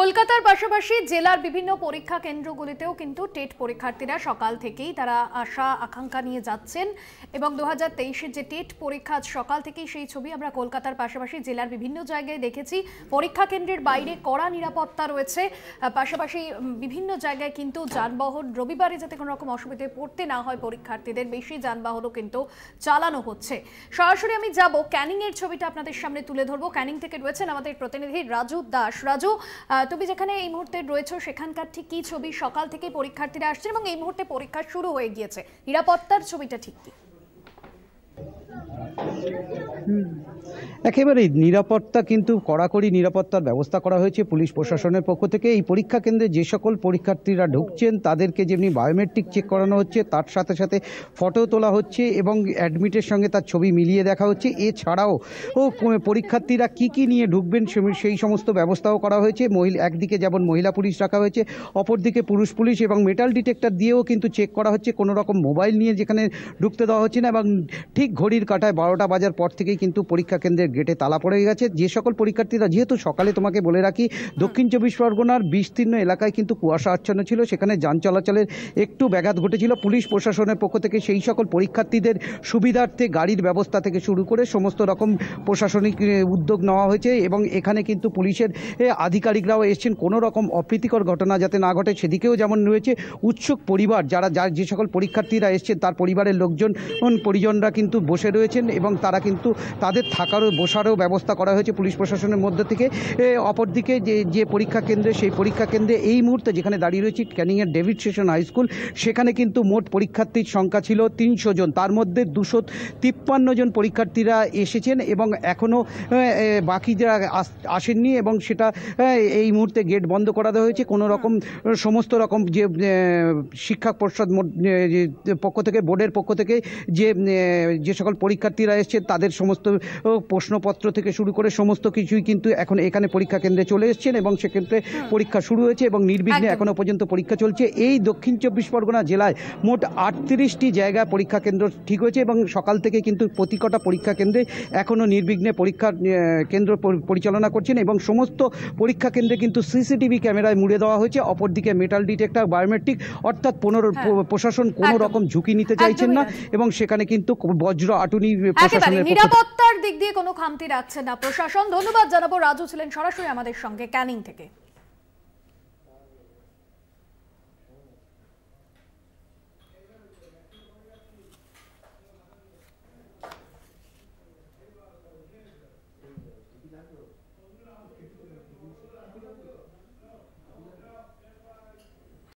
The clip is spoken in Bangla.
কলকাতার পাশাপাশি জেলার বিভিন্ন পরীক্ষা কেন্দ্রগুলিতেও কিন্তু টেট পরীক্ষার্থীরা সকাল থেকেই তারা আশা আকাঙ্ক্ষা নিয়ে যাচ্ছেন এবং 2023-এর যে টেট পরীক্ষা সকাল থেকেই সেই ছবি আমরা কলকাতার পাশাপাশি জেলার বিভিন্ন জায়গায় দেখেছি। পরীক্ষা কেন্দ্রের বাইরে কড়া নিরাপত্তা রয়েছে, পাশাপাশি বিভিন্ন জায়গায় কিন্তু যানবাহন রবিবারে যাতে কোনো রকম অসুবিধায় পড়তে না হয় পরীক্ষার্থীদের, বেশি যানবাহনও কিন্তু চালানো হচ্ছে। সরাসরি আমি যাব ক্যানিং এর ছবিটা আপনাদের সামনে তুলে ধরবো। ক্যানিং থেকে রয়েছেন আমাদের প্রতিনিধি রাজু দাস। রাজু, তুমি যেখানে এই মুহূর্তে রয়েছো সেখানকার ঠিক কি ছবি? সকাল থেকে পরীক্ষার্থীরা আসছেন এবং এই মুহূর্তে পরীক্ষা শুরু হয়ে গিয়েছে, নিরাপত্তার ছবিটা ঠিক কি? একেবারে নিরাপত্তা কিন্তু কড়াকড়ি নিরাপত্তার ব্যবস্থা করা হয়েছে পুলিশ প্রশাসনের পক্ষ থেকে। এই পরীক্ষা কেন্দ্রে যে সকল পরীক্ষার্থীরা ঢুকছেন তাদেরকে যেমনি বায়োমেট্রিক চেক করানো হচ্ছে, তার সাথে সাথে ফটো তোলা হচ্ছে এবং অ্যাডমিটের সঙ্গে তার ছবি মিলিয়ে দেখা হচ্ছে। এছাড়াও পরীক্ষার্থীরা কি নিয়ে ঢুকবেন সেই সমস্ত ব্যবস্থাও করা হয়েছে। একদিকে যেমন মহিলা পুলিশ রাখা হয়েছে, অপরদিকে পুরুষ পুলিশ এবং মেটাল ডিটেক্টর দিয়েও কিন্তু চেক করা হচ্ছে। কোনো রকম মোবাইল নিয়ে যেখানে ঢুকতে দেওয়া হচ্ছে না এবং ঠিক ঘড়ির কাঁটায় 12টা বাজার পর থেকেই কিন্তু পরীক্ষা কেন্দ্রের গেটে তালা পড়ে গেছে। যে সকল পরীক্ষার্থীরা, যেহেতু সকালে তোমাকে বলে রাখি দক্ষিণ চব্বিশ পরগনার বিস্তীর্ণ এলাকায় কিন্তু কুয়াশা আচ্ছন্ন ছিল, সেখানে যান চলাচলের একটু ব্যাঘাত ঘটেছিল। পুলিশ প্রশাসনের পক্ষ থেকে সেই সকল পরীক্ষার্থীদের সুবিধার্থে গাড়ির ব্যবস্থা থেকে শুরু করে সমস্ত রকম প্রশাসনিক উদ্যোগ নেওয়া হয়েছে এবং এখানে কিন্তু পুলিশের আধিকারিকরাও এসেছেন। কোনো রকম অপ্রীতিকর ঘটনা যাতে না ঘটে সেদিকেও যেমন রয়েছে উৎসুক পরিবার, যে সকল পরীক্ষার্থীরা এসছেন তার পরিবারের পরিজনরা কিন্তু বসে রয়েছেন এবং তারা কিন্তু তাদের থাকারও বসারও ব্যবস্থা করা হয়েছে পুলিশ প্রশাসনের মধ্য থেকে। অপরদিকে যে পরীক্ষা কেন্দ্রে, সেই পরীক্ষা কেন্দ্রে এই মুহূর্তে যেখানে দাঁড়িয়ে রয়েছি ক্যানিংয়ের ডেভিড সেশন হাই স্কুল, সেখানে কিন্তু মোট পরীক্ষার্থীর সংখ্যা ছিল 300 জন। তার মধ্যে 253 জন পরীক্ষার্থীরা এসেছেন এবং এখনও বাকি যারা আসেননি এবং সেটা এই মুহূর্তে গেট বন্ধ করা দেওয়া হয়েছে। কোনো রকম সমস্ত রকম যে শিক্ষা পর্ষদ পক্ষ থেকে, বোর্ডের পক্ষ থেকে যে সকল পরীক্ষার্থীরা এসছেন তাদের সমস্ত প্রশ্নপত্র থেকে শুরু করে সমস্ত কিছুই কিন্তু এখন এখানে পরীক্ষা কেন্দ্রে চলে এসছেন এবং সেক্ষেত্রে পরীক্ষা শুরু হয়েছে এবং নির্বিঘ্নে এখনো পর্যন্ত পরীক্ষা চলছে। এই দক্ষিণ চব্বিশ পরগনা জেলায় মোট 38টি জায়গায় পরীক্ষা কেন্দ্র ঠিক হয়েছে এবং সকাল থেকে কিন্তু প্রতিকটা পরীক্ষা কেন্দ্রে এখনও নির্বিঘ্নে পরীক্ষা কেন্দ্র পরিচালনা করছেন এবং সমস্ত পরীক্ষা কেন্দ্রে কিন্তু সিসিটিভি ক্যামেরায় মুড়ে দেওয়া হয়েছে। অপরদিকে মেটাল ডিটেক্টর, বায়োমেট্রিক, অর্থাৎ প্রশাসন কোনো রকম ঝুঁকি নিতে চাইছেন না এবং সেখানে কিন্তু বজ্র আটুনি প্রশাসনের নিরাপত্তার দিক দিয়ে কোনো খামতি রাখছে না প্রশাসন। ধন্যবাদ জানাবো। রাজু ছিলেন সরাসরি আমাদের সঙ্গে ক্যানিং থেকে।